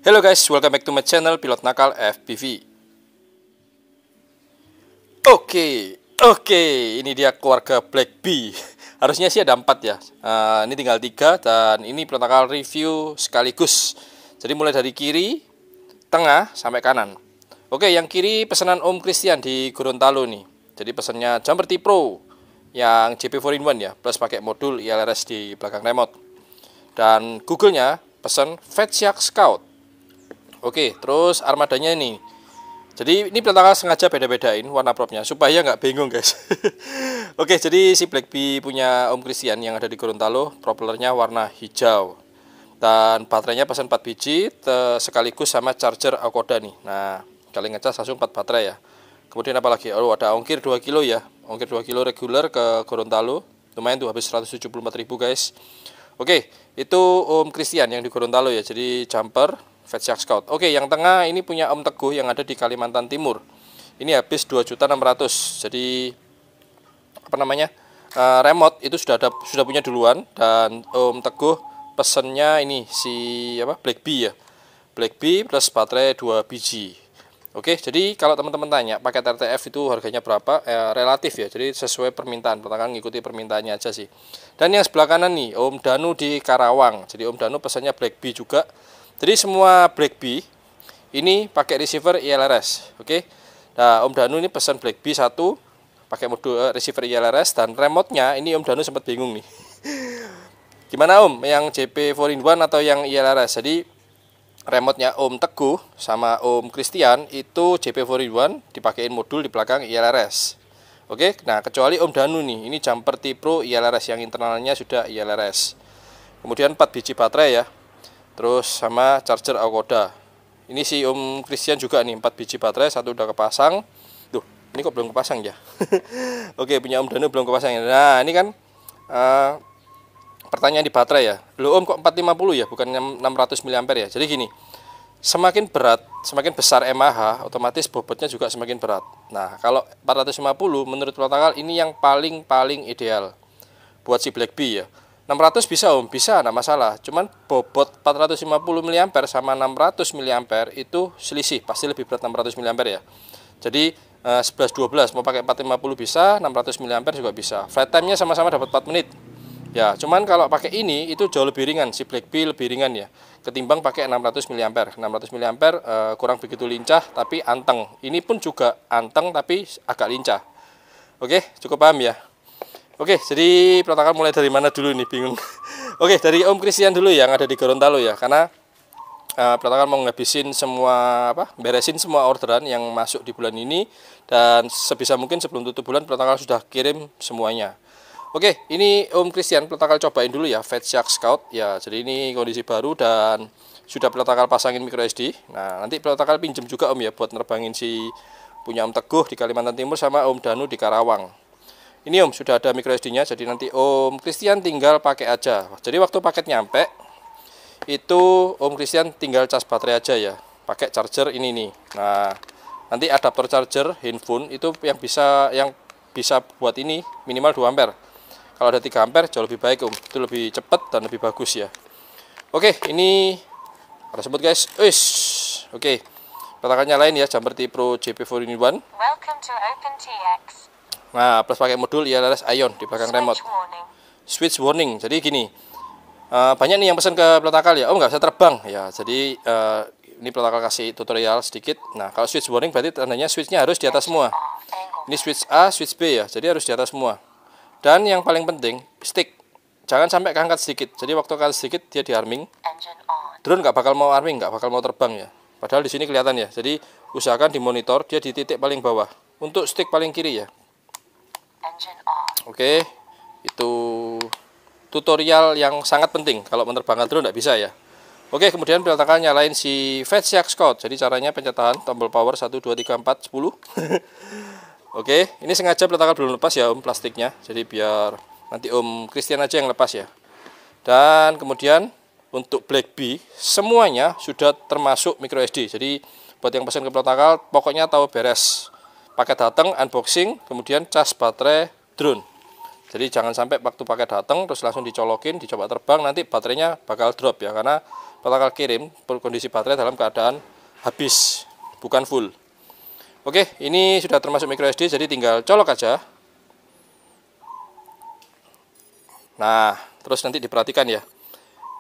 Hello guys, welcome back to my channel Pilot Nakal FPV. Oke, ini dia keluarga Black Bee. Harusnya sih ada 4 ya. Ini tinggal 3 dan ini Pilot Nakal review sekaligus. Jadi mulai dari kiri, tengah sampai kanan. Oke, yang kiri pesanan Om Christian di Gorontalo nih. Jadi pesannya Jumper T Pro yang JP 4-in-1 ya, plus pakai modul ILRS di belakang remote. Dan Google-nya pesan Fat Shark Scout. Oke, terus armadanya ini. Jadi ini Pilot Nakal sengaja beda-bedain warna propnya supaya nggak bingung guys. Oke, jadi si Black Bee punya Om Christian yang ada di Gorontalo, propellernya warna hijau. Dan baterainya pesan 4 biji sekaligus sama charger Akoda nih. Nah, kalian ngecas langsung 4 baterai ya. Kemudian apa lagi? Oh, ada ongkir 2 kilo ya. Ongkir 2 kilo reguler ke Gorontalo. Lumayan tuh, habis 174.000 guys. Oke, itu Om Christian yang di Gorontalo ya. Jadi jumper Fat Shark Scout. Oke, yang tengah ini punya Om Teguh yang ada di Kalimantan Timur. Ini habis 2.600.000. Jadi apa namanya? Remote itu sudah punya duluan dan Om Teguh pesennya ini si Black Bee ya. Black Bee plus baterai 2 biji. Oke, jadi kalau teman-teman tanya paket RTF itu harganya berapa? Relatif ya. Jadi sesuai permintaan. Pertanyaan ngikuti permintaannya aja sih. Dan yang sebelah kanan nih Om Danu di Karawang. Jadi Om Danu pesannya Black Bee juga. Jadi semua Black Bee ini pakai receiver ILRS, oke. Nah, Om Danu ini pesan Black Bee 1 pakai modul receiver ILRS dan remote-nya ini Om Danu sempat bingung nih. Gimana Om, yang JP 4-in-1 atau yang ILRS? Jadi remote-nya Om Teguh sama Om Christian itu JP 4-in-1 dipakein modul di belakang ILRS. Oke, nah kecuali Om Danu nih, ini Jumper T Pro ILRS yang internalnya sudah ILRS. Kemudian 4 biji baterai ya. Terus sama charger Akoda. Ini si Om Christian juga nih 4 biji baterai, 1 udah kepasang. Duh, ini kok belum kepasang ya? Oke, punya Om Danu belum kepasang. Nah, ini kan pertanyaan di baterai ya. Loh Om kok 450 ya, bukan 600 mAh ya. Jadi gini, semakin berat, semakin besar mAh, otomatis bobotnya juga semakin berat. Nah, kalau 450 menurut Pilot Nakal ini yang paling ideal buat si Black Bee ya. 600 bisa Om, bisa, enggak masalah. Cuman bobot 450 mAh sama 600 mAh itu selisih, pasti lebih berat 600 mAh ya. Jadi 11-12 mau pakai 450 bisa, 600 mAh juga bisa. Flight time-nya sama-sama dapat 4 menit. Ya, cuman kalau pakai ini itu jauh lebih ringan, si Black Bee lebih ringan ya. Ketimbang pakai 600 mAh. 600 mAh kurang begitu lincah tapi anteng. Ini pun juga anteng tapi agak lincah. Oke, cukup paham ya? Oke, jadi Pilot Nakal mulai dari mana dulu nih, bingung. Oke, dari Om Christian dulu yang ada di Gorontalo ya, karena Pilot Nakal mau ngabisin semua beresin semua orderan yang masuk di bulan ini dan sebisa mungkin sebelum tutup bulan Pilot Nakal sudah kirim semuanya. Oke, ini Om Christian Pilot Nakal cobain dulu ya, Fat Shark Scout ya. Jadi ini kondisi baru dan sudah Pilot Nakal pasangin micro SD. Nah, nanti Pilot Nakal pinjem juga Om ya buat nerbangin si punya Om Teguh di Kalimantan Timur sama Om Danu di Karawang. Ini Om sudah ada micro SD-nya, jadi nanti Om Christian tinggal pakai aja. Jadi waktu paket nyampe itu Om Christian tinggal cas baterai aja ya, pakai charger ini nih. Nah, nanti adaptor charger handphone itu yang bisa buat ini minimal 2 ampere. Kalau ada 3 ampere jauh lebih baik Om, itu lebih cepat dan lebih bagus ya. Oke, ini ada sebut guys. Oke. Petakannya lain ya, Jumper T Pro JP 4-in-1. Welcome to OpenTX. Nah, plus pakai modul ILRS Ion di belakang remote. Switch warning. Jadi gini, banyak nih yang pesan ke Pilot Nakal ya, nggak bisa terbang ya. Jadi ini Pilot Nakal kasih tutorial sedikit. Nah, kalau switch warning berarti tandanya switchnya harus di atas semua. Ini switch A, switch B ya. Jadi harus di atas semua. Dan yang paling penting, stick. Jangan sampai keangkat sedikit. Jadi waktu keangkat sedikit dia di arming. Drone nggak bakal mau arming, nggak bakal mau terbang ya. Padahal di sini kelihatan ya. Jadi usahakan di monitor dia di titik paling bawah. Untuk stick paling kiri ya. Oke, itu tutorial yang sangat penting kalau menerbangkan drone tidak bisa ya. Oke, kemudian Pilot Nakal nyalain si Fat Shark Scout. Jadi caranya pencet tahan tombol power 1 2 3 4 10. Oke, ini sengaja Pilot Nakal belum lepas ya Om plastiknya. Jadi biar nanti Om Christian aja yang lepas ya. Dan kemudian untuk Black Bee semuanya sudah termasuk micro SD. Jadi buat yang pesan ke Pilot Nakal pokoknya tahu beres. Paket datang, unboxing, kemudian cas baterai drone. Jadi jangan sampai waktu paket datang terus langsung dicolokin, dicoba terbang, nanti baterainya bakal drop ya. Karena protokol kirim kondisi baterai dalam keadaan habis, bukan full. Oke, ini sudah termasuk micro SD, jadi tinggal colok aja. Nah, terus nanti diperhatikan ya,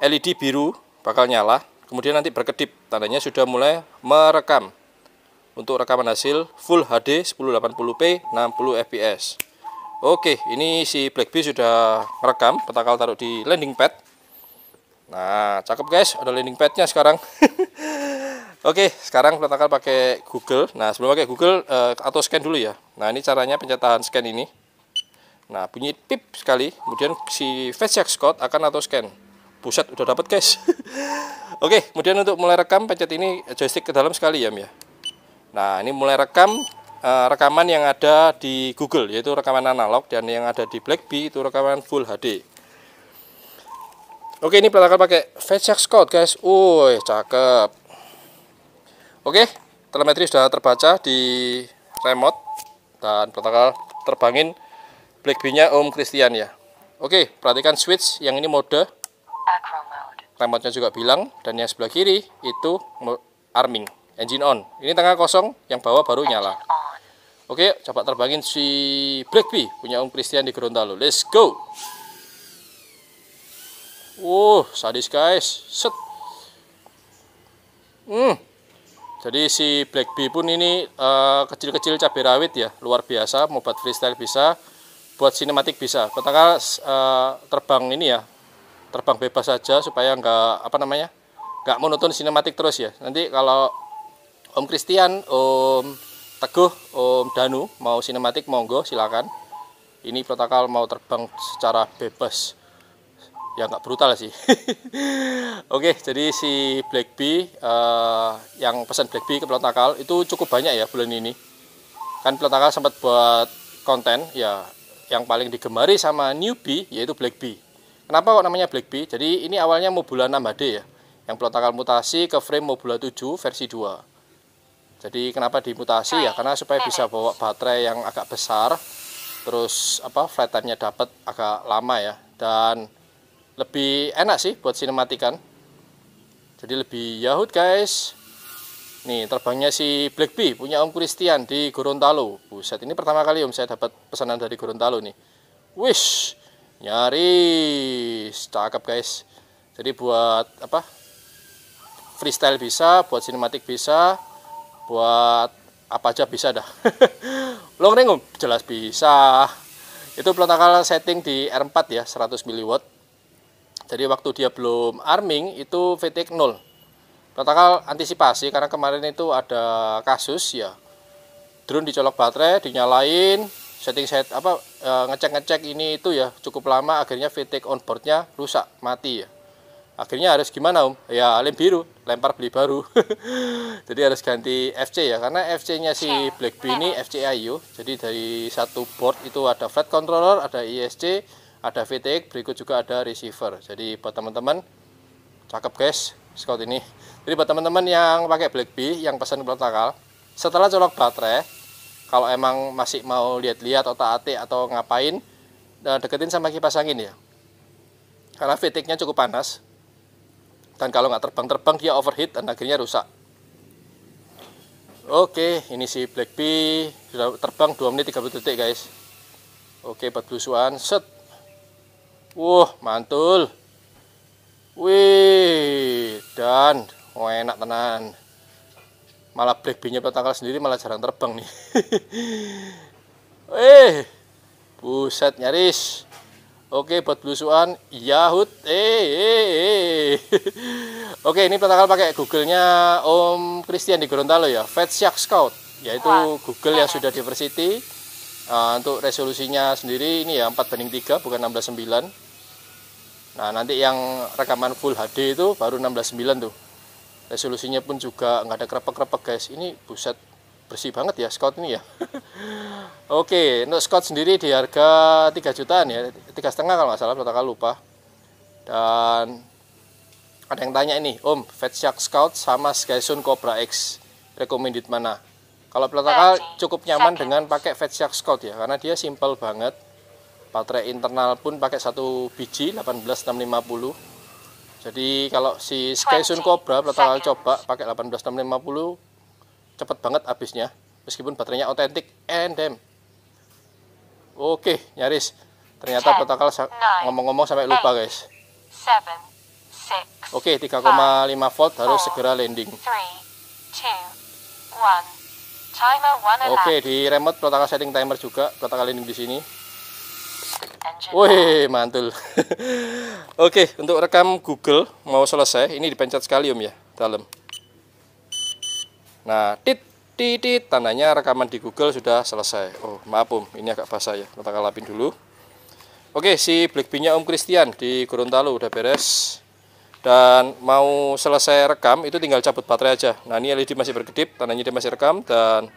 LED biru bakal nyala, kemudian nanti berkedip, tandanya sudah mulai merekam. Untuk rekaman hasil Full HD 1080p 60 fps. Oke, ini si Blackbee sudah merekam, petakal taruh di landing pad. Nah, cakep guys, ada landing padnya sekarang. Oke, sekarang petakal pakai Google. Nah, sebelum pakai Google, auto scan dulu ya. Nah, ini caranya pencetakan scan ini. Nah, bunyi pip sekali, kemudian si Facecheck Code akan auto scan. Buset, udah dapat guys. Oke, kemudian untuk mulai rekam, pencet ini joystick ke dalam sekali ya, Mia. Nah, ini mulai rekam, rekaman yang ada di Google, yaitu rekaman analog, dan yang ada di Blackbee itu rekaman Full HD. Oke, ini petakal pakai Facecheck Code guys. Woi, cakep. Oke, telemetri sudah terbaca di remote, dan petakal terbangin Blackbee-nya Om Christian ya. Oke, perhatikan switch yang ini mode. Remote-nya juga bilang, dan yang sebelah kiri itu arming, engine on. Ini tengah kosong, yang bawah baru nyala. Oke, coba terbangin si Blackbee punya Om Christian di Gorontalo. Let's go. Sadis guys. Set. Jadi si Blackbee pun ini kecil-kecil cabai rawit ya, luar biasa. Mau buat freestyle bisa, buat sinematik bisa. Petakal terbang ini ya, terbang bebas saja supaya nggak monoton sinematik terus ya. Nanti kalau Om Christian, Om Teguh, Om Danu mau sinematik monggo silakan. Ini petakal mau terbang secara bebas. Ya nggak brutal sih. Oke, jadi si Blackbee yang pesan Blackbee ke petakal itu cukup banyak ya bulan ini. Kan petakal sempat buat konten ya yang paling digemari sama newbie yaitu Blackbee. Kenapa kok namanya Blackbee? Jadi ini awalnya Mobula 6HD ya, yang petakal mutasi ke frame Mobula 7 versi 2. Jadi kenapa dimutasi ya? Karena supaya bisa bawa baterai yang agak besar, terus flight time-nya dapat agak lama ya, dan lebih enak sih buat sinematikan. Jadi lebih yahut guys. Nih terbangnya si Blackbee punya Om Christian di Gorontalo. Buset, ini pertama kali Om saya dapat pesanan dari Gorontalo nih. Wish, nyaris cakep guys. Jadi buat freestyle bisa, buat sinematik bisa, buat apa aja bisa dah. Long range Om jelas bisa. Itu petakal setting di R4 ya, 100 mW. Jadi waktu dia belum arming itu VTX 0. Petakal antisipasi karena kemarin itu ada kasus ya, drone dicolok baterai, dinyalain, ngecek ini itu ya cukup lama, akhirnya VTX onboardnya rusak, mati ya. Akhirnya harus gimana Om? Ya lem biru, lempar beli baru. Jadi harus ganti FC ya, karena FC-nya si Blackbee ini FC IO. Jadi dari satu board itu ada flight controller, ada ISC, ada VTX, berikut juga ada receiver. Jadi buat teman-teman, cakep guys Scout ini. Jadi buat teman-teman yang pakai Blackbee, yang pesan petakal, setelah colok baterai, kalau emang masih mau lihat-lihat otak-atik atau ngapain, deketin sama kipas angin ya. Karena VTX-nya cukup panas, dan kalau nggak terbang-terbang dia overheat dan akhirnya rusak. Oke, ini si Blackbee sudah terbang 2 menit 30 detik guys. Oke, buat belusuan, set. Mantul. Wih, dan enak tenan. Malah Blackbee-nya petakal sendiri malah jarang terbang nih. Buset nyaris. Oke, buat belusuan, yahut. Oke, ini petakal pakai Google-nya Om Christian di Gorontalo ya, Facecheck Code, yaitu Google yang sudah diversity. Untuk resolusinya sendiri ini ya 4:3 bukan 16:9. Nah, nanti yang rekaman Full HD itu baru 16:9 tuh. Resolusinya pun juga nggak ada krepek-krepek guys. Ini buset, bersih banget ya Scout ini ya. Oke, untuk Scout sendiri di harga 3 jutaan ya, 3,5 kalau nggak salah, petakal lupa. Dan ada yang tanya ini, Om, Facecheck Scout sama Skyzone Cobra X, recommended mana? Kalau petakal cukup nyaman dengan pakai Facecheck Scout ya, karena dia simple banget. Baterai internal pun pakai 1 biji 18650. Jadi kalau si Skysun Cobra pertama kali coba pakai 18650 cepet banget habisnya, meskipun baterainya otentik and damn. Oke, nyaris. Ternyata protokol ngomong-ngomong sampai lupa, guys. 7, 6, Oke, 3,5 volt harus segera landing. 3, 2, 1. Timer 1 Oke, elapsed. di remote protokol setting timer juga, protokol landing di sini. Engine Wih, mantul. Oke, untuk rekam Google mau selesai, ini dipencet sekali Om ya, dalam. Nah, tit, tandanya rekaman di Google sudah selesai. Oh, maaf Om, ini agak basah ya, kita lapin dulu. Oke, si Blackbee-nya Om Christian di Gorontalo udah beres. Dan mau selesai rekam, itu tinggal cabut baterai aja. Nah, ini LED masih berkedip, tandanya dia masih rekam, dan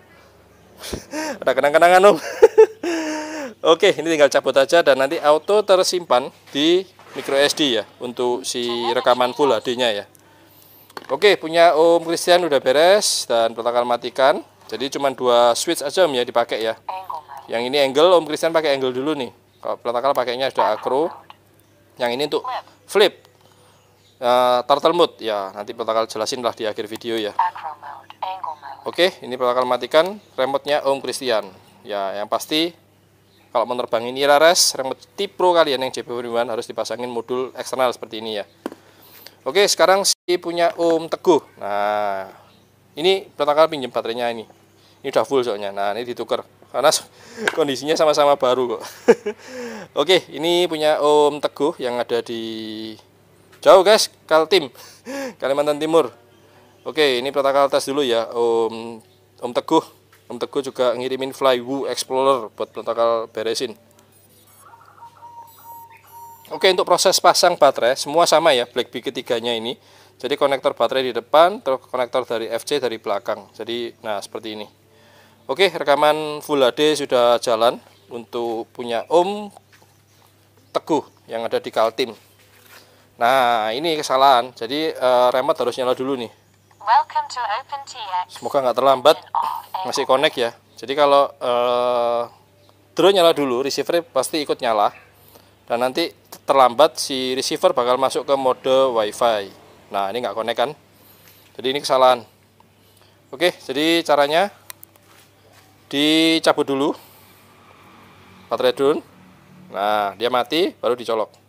ada kenang-kenangan Om. Oke, ini tinggal cabut aja dan nanti auto tersimpan di micro SD ya untuk si rekaman full HD-nya ya. Oke, punya Om Christian udah beres dan protokol matikan. Jadi cuma 2 switch aja Om ya dipakai ya. angle mode. Yang ini angle, Om Christian pakai angle dulu nih. Kalau protokol pakainya sudah acro. Yang ini untuk flip. Turtle mode ya, nanti protokol jelasin lah di akhir video ya. Acro mode. Angle mode. Oke, ini protokol matikan remote-nya Om Christian. Ya, yang pasti kalau menerbangin IRS remote T Pro kalian yang JP1 harus dipasangin modul eksternal seperti ini ya. Oke, sekarang si punya Om Teguh. Nah, ini protokol pinjam baterainya ini. Ini udah full soalnya. Nah, ini ditukar karena kondisinya sama-sama baru kok. Oke, ini punya Om Teguh yang ada di jauh guys, Kaltim, Kalimantan Timur. Oke, ini protokol tes dulu ya, Om Teguh. Om Teguh juga ngirimin Flywoo Explorer buat protokol beresin. Oke, untuk proses pasang baterai semua sama ya, Blackbee ketiganya ini. Jadi konektor baterai di depan, terus konektor dari FC dari belakang. Jadi, nah seperti ini. Oke, rekaman Full HD sudah jalan untuk punya Om Teguh yang ada di Kaltim. Nah, ini kesalahan. Jadi remote harus nyala dulu nih. Welcome to OpenTX. Semoga nggak terlambat. Engine off. Masih connect ya. Jadi kalau drone nyala dulu, receiver pasti ikut nyala. Dan nanti terlambat si receiver bakal masuk ke mode WiFi. Nah, ini nggak connect kan? Jadi ini kesalahan. Oke, jadi caranya dicabut dulu baterai drone. Nah, dia mati baru dicolok.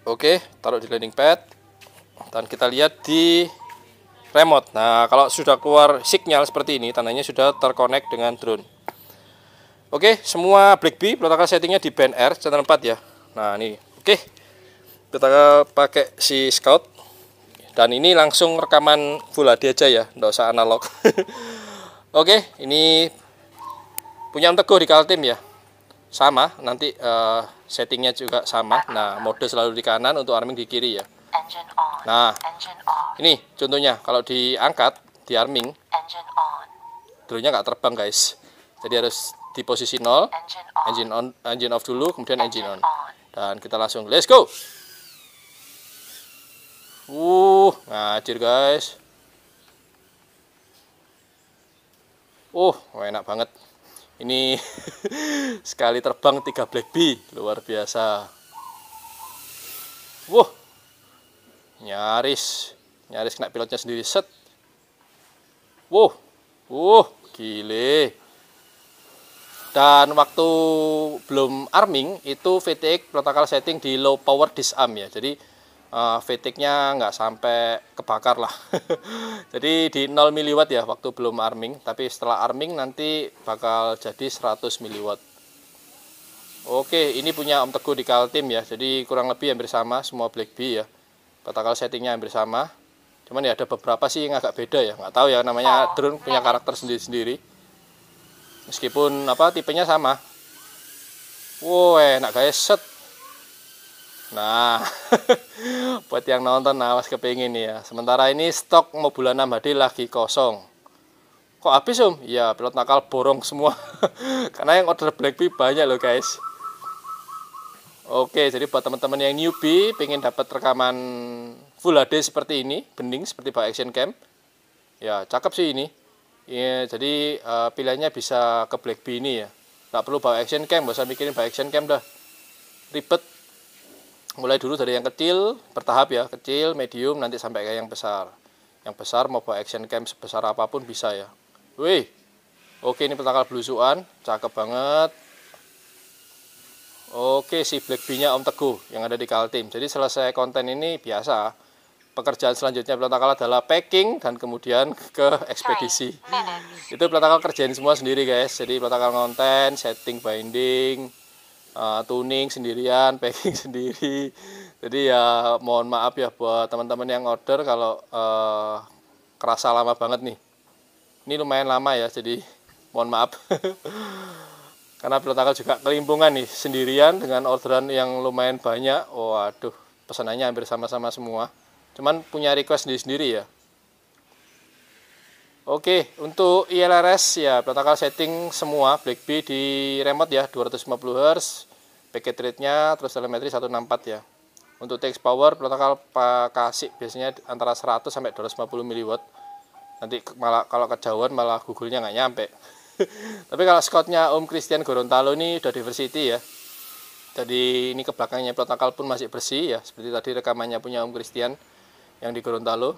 Oke, taruh di landing pad dan kita lihat di remote. Nah, kalau sudah keluar sinyal seperti ini, tandanya sudah terkonek dengan drone. Oke, semua Blackbee protokol settingnya di band R channel 4 ya. Nah, ini. Oke. Kita pakai si Scout. Dan ini langsung rekaman Full HD aja ya, nggak usah analog. Oke, ini punya Om Teguh di Kaltim ya. Sama, nanti settingnya juga sama. Nah, mode selalu di kanan, untuk arming di kiri ya. Engine on. Nah, Engine off. ini contohnya, kalau diangkat, di arming, Engine on. drone-nya nggak terbang guys. Jadi harus di posisi 0, Engine on. engine off dulu, kemudian engine on. on. Dan kita langsung, let's go! Ngajir guys. Enak banget. Ini sekali terbang 3 Blackbee, luar biasa. Nyaris kena pilotnya sendiri set. Gile. Dan waktu belum arming itu VTX protokol setting di low power disarm ya. Jadi VTX-nya nggak sampai kebakar lah. Jadi di 0 mW ya waktu belum arming, tapi setelah arming nanti bakal jadi 100 mW. Oke, ini punya Om Teguh di Kaltim ya. Jadi kurang lebih hampir sama semua Blackbee ya. Protokol settingnya hampir sama. Cuman ya ada beberapa sih yang agak beda ya. Nggak tahu ya, namanya drone punya karakter sendiri-sendiri. Meskipun tipenya sama. Enak guys, set. Nah, buat yang nonton awas kepingin nih ya. Sementara ini stok Mobula 6HD lagi kosong. Kok habis Om? Ya, pilot nakal borong semua. Karena yang order Blackbee banyak loh guys. Oke, jadi buat teman-teman yang newbie pengen dapat rekaman Full HD seperti ini, bening seperti bawa action cam. Ya, cakep sih ini. Ya, jadi pilihannya bisa ke Blackbee ini ya. Nggak perlu bawa action cam, nggak usah mikirin bawa action cam dah. Ribet. Mulai dulu dari yang kecil, bertahap ya, kecil, medium, nanti sampai ke yang besar. Yang besar mau bawa action cam sebesar apapun bisa ya. Wih, oke ini pertangkal belusuan, cakep banget. Oke si Black Bee-nya Om Teguh yang ada di Kaltim. Jadi selesai konten ini biasa, pekerjaan selanjutnya Pelontakal adalah packing dan kemudian ke ekspedisi. Itu Pelontakal kerjain semua sendiri guys. Jadi Pelontakal ngonten, setting binding, tuning sendirian, packing sendiri. Jadi ya mohon maaf ya buat teman-teman yang order kalau kerasa lama banget nih. Ini lumayan lama ya, jadi mohon maaf. Karena Pelontakal juga kelimpungan nih sendirian dengan orderan yang lumayan banyak. Waduh, pesanannya hampir sama-sama semua. Cuman punya request sendiri-sendiri ya. Oke, untuk ILRS ya Pelontakal setting semua Black Bee di remote ya 250 Hz. Packet rate-nya terus telemetri 164 ya. Untuk text power Pelontakal kasih biasanya antara 100 sampai 250 mW. Nanti malah kalau kejauhan malah Google-nya nggak nyampe. Tapi kalau Scout-nya Om Christian Gorontalo ini udah diversity ya. Jadi ini ke belakangnya Pelontakal pun masih bersih ya. Seperti tadi rekamannya punya Om Christian yang di Gorontalo.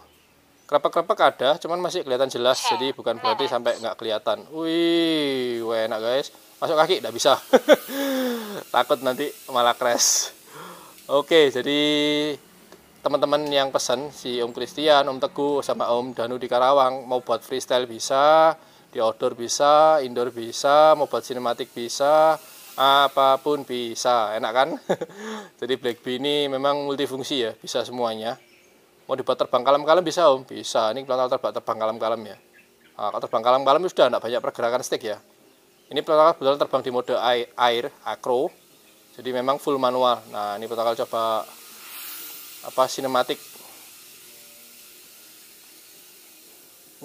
Krepek-krepek ada, cuman masih kelihatan jelas. Jadi bukan berarti sampai nggak kelihatan. Wih, enak guys. Masuk kaki nggak bisa. Takut nanti malah crash. Oke, jadi teman-teman yang pesan si Om Christian, Om Teguh, sama Om Danu di Karawang mau buat freestyle bisa, di outdoor bisa, indoor bisa, mau buat sinematik bisa, apapun bisa, enak kan? Jadi Black Bee ini memang multifungsi ya, bisa semuanya. Mau dibuat terbang kalem-kalem bisa Om, bisa. Ini Pelontakal terbang kalem-kalem ya. Nah, kalau terbang kalem-kalem sudah enggak banyak pergerakan stick ya. Ini Pelontakal betul terbang di mode air, acro. Jadi memang full manual. Nah, ini Pelontakal coba sinematik.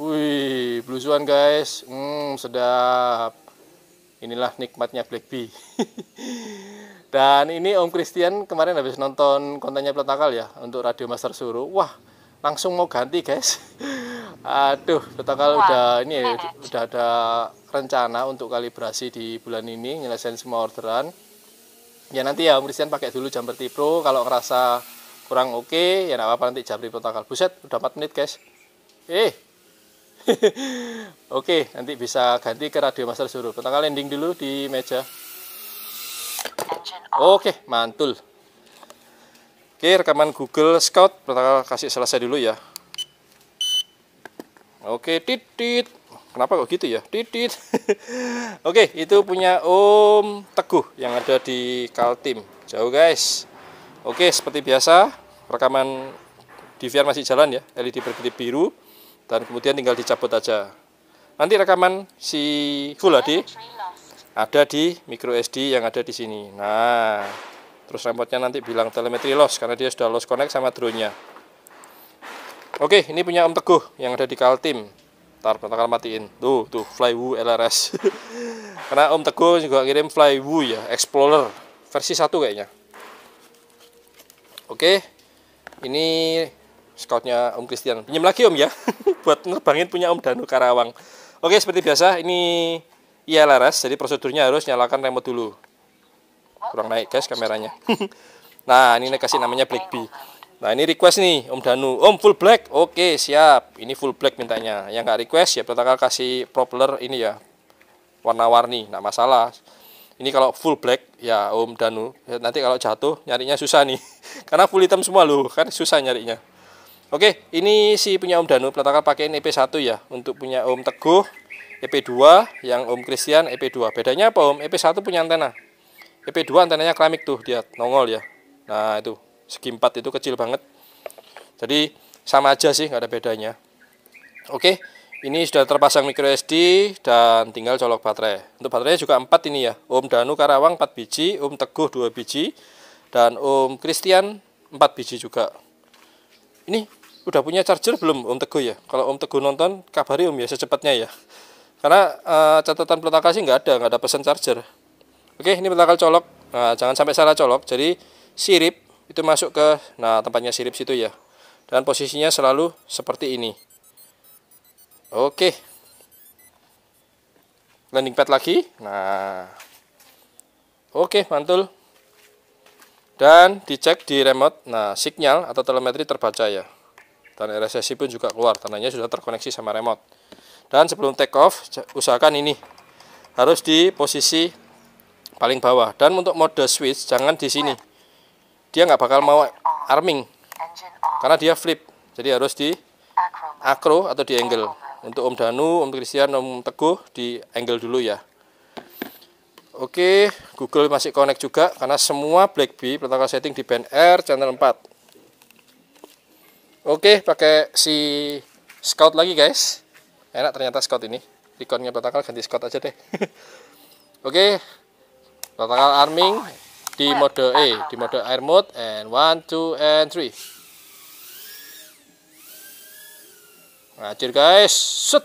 Wih, belusuan guys. Sedap. Inilah nikmatnya Black Bee. Dan ini Om Christian kemarin habis nonton kontennya Pelontakal ya untuk Radio Master Suruh. Wah, langsung mau ganti guys. Aduh, Pelontakal udah ada rencana untuk kalibrasi di bulan ini, nyelesain semua orderan. Ya nanti ya Om Christian pakai dulu Jamberti Pro, kalau ngerasa kurang oke, ya nggak apa-apa nanti Jamberti Pelontakal. Buset, udah 4 menit guys. Oke, nanti bisa ganti ke Radio Master Suruh. Pelontakal landing dulu di meja. Oke, mantul. Oke, rekaman Google Scout Pelontakal kasih selesai dulu ya. Oke, titit. Kenapa kok gitu ya? Titit. Oke, itu punya Om Teguh yang ada di Kaltim. Jauh guys. Oke, seperti biasa rekaman DVR masih jalan ya, LED berkedip biru dan kemudian tinggal dicabut aja. Nanti rekaman si Full HD ada di micro SD yang ada di sini. Nah, terus remote-nya nanti bilang telemetri loss karena dia sudah lost connect sama drone-nya. Oke, ini punya Om Teguh yang ada di Kaltim. Ntar Pelontakal matiin. Tuh Flywoo LRS. Karena Om Teguh juga kirim Flywoo ya, Explorer versi 1 kayaknya. Oke, ini Scout-nya Om Christian. Pinjam lagi Om ya, buat nerbangin punya Om Danu Karawang. Oke, seperti biasa ini ILRS, jadi prosedurnya harus nyalakan remote dulu. Kurang naik guys kameranya. Nah, ini kasih namanya Black Bee. Nah, ini request nih Om Danu. Om full black. Oke, siap. Ini full black mintanya. Yang nggak request ya Pelontakal kasih propeller ini ya. Warna-warni, nggak masalah. Ini kalau full black ya Om Danu. Nanti kalau jatuh nyarinya susah nih. Karena full hitam semua loh, kan susah nyarinya. Oke, ini si punya Om Danu. Pelontakal pakein EP1 ya. Untuk punya Om Teguh EP2, yang Om Christian EP2. Bedanya apa Om? EP1 punya antena. EP2 antenanya keramik tuh, dia nongol ya. Nah, itu segi 4 itu kecil banget. Jadi sama aja sih, nggak ada bedanya. Oke, ini sudah terpasang micro SD dan tinggal colok baterai. Untuk baterainya juga 4 ini ya. Om Danu Karawang 4 biji, Om Teguh 2 biji, dan Om Christian 4 biji juga. Ini udah punya charger belum Om Teguh ya? Kalau Om Teguh nonton, kabari Om ya secepatnya ya. Karena catatan Pelontakal sih nggak ada pesan charger. Oke, ini Pelontakal colok. Nah, jangan sampai salah colok. Jadi sirip itu masuk ke tempatnya sirip situ ya. Dan posisinya selalu seperti ini. Oke. Landing pad lagi. Nah. Oke, mantul. Dan dicek di remote, nah sinyal atau telemetri terbaca ya. Dan RSSI pun juga keluar, tandanya sudah terkoneksi sama remote. Dan sebelum take off, usahakan ini harus di posisi paling bawah. Dan untuk mode switch jangan di sini. Dia nggak bakal mau arming Engine on. karena dia flip. Jadi harus di Acro mode. acro atau di angle. Untuk Om Danu, Om Christian, Om Teguh di angle dulu ya. Oke, Google masih connect juga karena semua BlackBee protokol setting di band R channel 4. Oke, pakai si Scout lagi guys. Enak ternyata Scout ini. Ikonnya protokol ganti Scout aja deh. Oke. Protokol arming di mode di mode air mode, and 1 2 and 3. Ngacir guys. Set.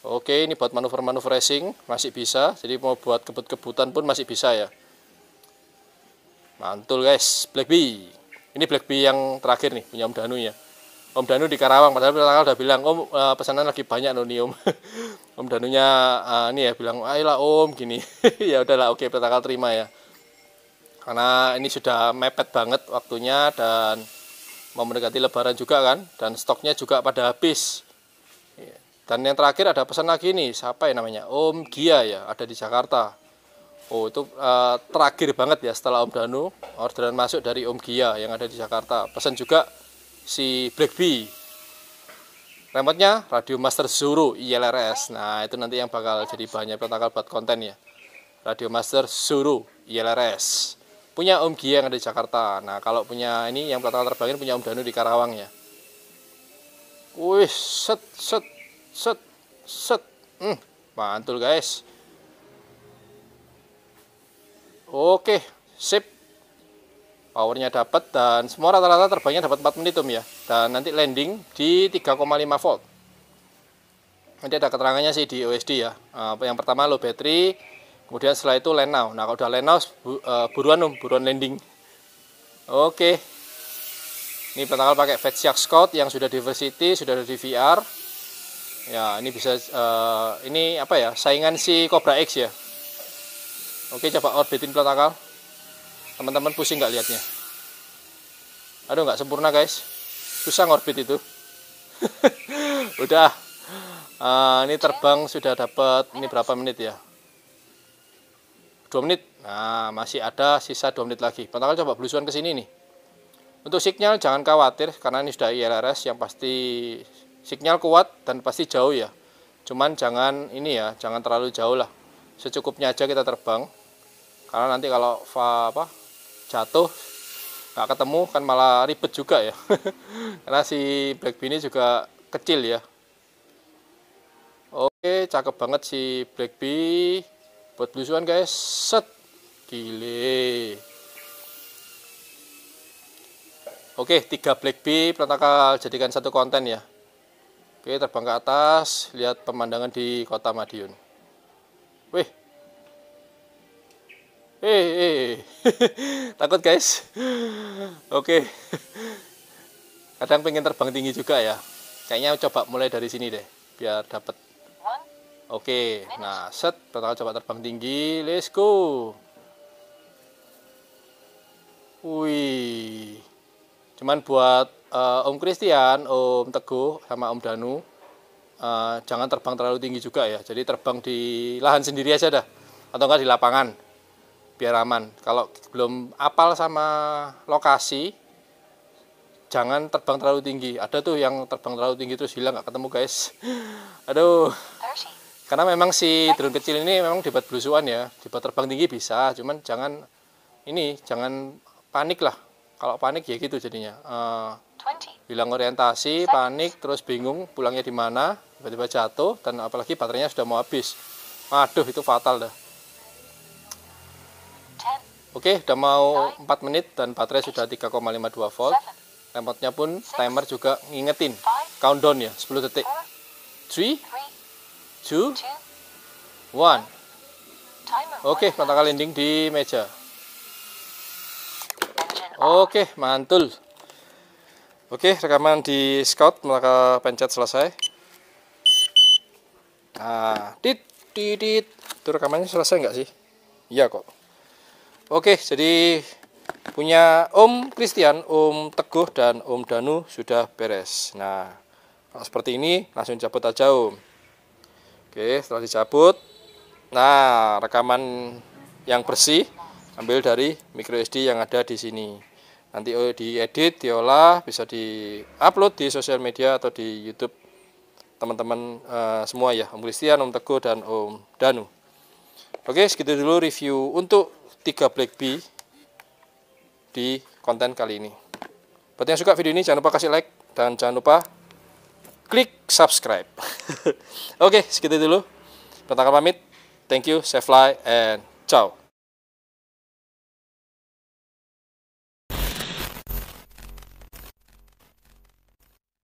Oke, ini buat manuver-manuver racing masih bisa. Jadi mau buat kebut-kebutan pun masih bisa ya. Mantul guys, BlackBee. Ini BlackBee yang terakhir nih, punya Om Danu ya. Om Danu di Karawang, padahal protokol udah bilang, Om pesanan lagi banyak loh nih Om. Om Danunya ini ya bilang, ayolah Om gini. Ya udahlah, oke protokol terima ya. Karena ini sudah mepet banget waktunya dan mau mendekati Lebaran juga kan, dan stoknya juga pada habis. Dan yang terakhir ada pesan lagi nih, siapa ya namanya? Om Gia ya, ada di Jakarta. Oh itu terakhir banget ya setelah Om Danu, orderan masuk dari Om Gia yang ada di Jakarta. Pesan juga si BlackBee. Remote-nya Radio Master Zuru ILRS. Nah itu nanti yang bakal jadi bahannya protokol buat konten ya. Radio Master Zuru ILRS. Punya Om Gia yang ada di Jakarta. Nah kalau punya ini yang protokol terbangin punya Om Danu di Karawang ya. Wih, set. Mantul guys. Oke, sip. Powernya dapat dan semua rata-rata terbangnya dapat 4 menit Om ya. Dan nanti landing di 3,5 volt. Nanti ada keterangannya sih di OSD ya. Yang pertama low battery, kemudian setelah itu land now. Nah kalau udah land now buruan Om, buruan landing. Oke. Ini protokol pakai Fatshark Scout yang sudah diversity, sudah ada di VR. Ya, ini bisa ini apa ya? Saingan si Cobra X ya. Oke, coba orbitin protokol. Teman-teman pusing nggak lihatnya? Aduh, nggak sempurna guys. Susah ngorbit itu. Udah. Ini terbang sudah dapat ini berapa menit ya? 2 menit. Nah, masih ada sisa 2 menit lagi. Protokol coba belusuan ke sini nih. Untuk sinyal jangan khawatir karena ini sudah ILRS yang pasti sinyal kuat dan pasti jauh ya. Cuman jangan ini ya, jangan terlalu jauh lah. Secukupnya aja kita terbang. Karena nanti kalau jatuh nggak ketemu kan malah ribet juga ya. Karena si BlackBee ini juga kecil ya. Oke, cakep banget si BlackBee. Buat belusuan guys. Set. Gile. Oke, 3 BlackBee protokol jadikan satu konten ya. Oke, terbang ke atas, lihat pemandangan di Kota Madiun. Wih. Takut guys. Oke. Kadang pengen terbang tinggi juga ya. Kayaknya coba mulai dari sini deh, biar dapat. Oke, nah set, protokol coba terbang tinggi, let's go. Wih. Cuman buat Om Christian, Om Teguh, sama Om Danu, jangan terbang terlalu tinggi juga ya. Jadi terbang di lahan sendiri aja dah, atau enggak di lapangan, biar aman. Kalau belum apal sama lokasi, jangan terbang terlalu tinggi. Ada tuh yang terbang terlalu tinggi terus hilang, nggak ketemu guys. Aduh. Karena memang si drone kecil ini memang dibuat belusuan ya, dibuat terbang tinggi bisa, cuman jangan panik lah. Kalau panik ya gitu jadinya. Hilang orientasi, panik, terus bingung pulangnya di mana, tiba-tiba jatuh, dan apalagi baterainya sudah mau habis. Waduh, itu fatal dah. Oke, udah mau 4 menit dan baterai sudah 3,52 volt. Remote-nya pun timer juga ngingetin. Countdown ya, 10 detik. 3, 2, 1. Oke, protokol landing di meja. Oke, mantul. Oke, rekaman di Scout maka pencet selesai. Nah, dit. Itu rekamannya selesai nggak sih? Iya kok. Oke, jadi punya Om Christian, Om Teguh, dan Om Danu sudah beres. Nah, kalau seperti ini langsung cabut aja Om. Oke, setelah dicabut, nah rekaman yang bersih ambil dari micro SD yang ada di sini. Nanti diedit, diolah, bisa di-upload di sosial media atau di YouTube teman-teman semua ya, Om Christian, Om Teguh, dan Om Danu. Oke, segitu dulu review untuk 3 Blackbee di konten kali ini. Buat yang suka video ini jangan lupa kasih like dan jangan lupa klik subscribe. Oke, segitu dulu. Pertama pamit. Thank you, save fly, and ciao.